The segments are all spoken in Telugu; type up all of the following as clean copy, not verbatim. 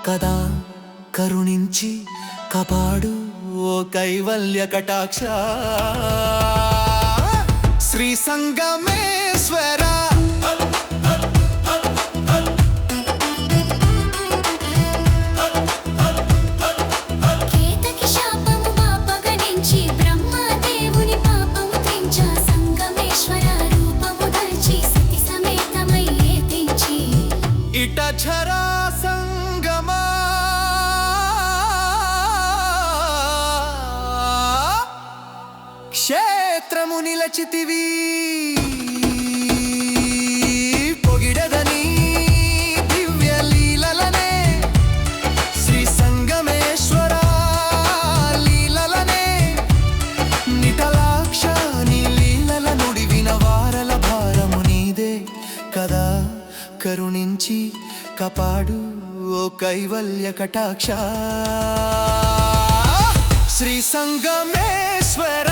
కదా కరుణించి కాపాడు ఓ కైవల్య కటాక్ష శ్రీ సంగమేశ్వర ఇటఝరా సంగమా క్షేత్రము నిలచితివి పొగిడదని దివ్య లీలలనే శ్రీ సంగమేశ్వర లీలలనే నిటలాక్ష నీ లీలల నుడివిన వారల భారము నీదే కదా కరుణించి కాపాడు ఓ కైవల్య కటాక్ష శ్రీ సంగమేశ్వర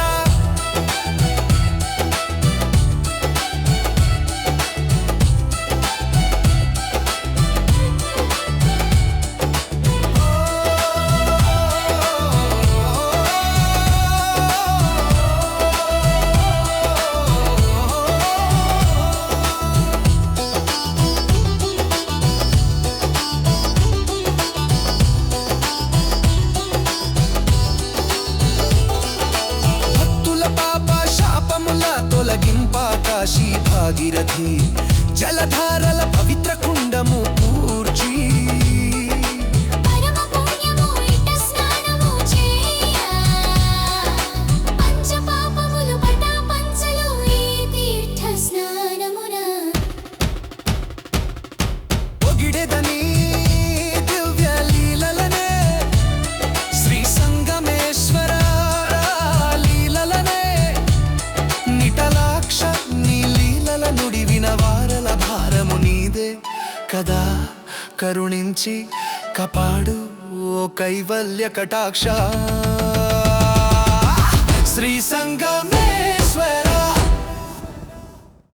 కాశీ భాగీరథి జలధారల పవిత్ర కుండము పూర్చి పొగిడెదని దివ్య లీలలనే శ్రీ సంగమేశ్వర లీలలనే నిటలాక్ష నుడివిన వారల భారము నీదే కదా కరుణించి కాపాడు ఓ కైవల్య కటాక్ష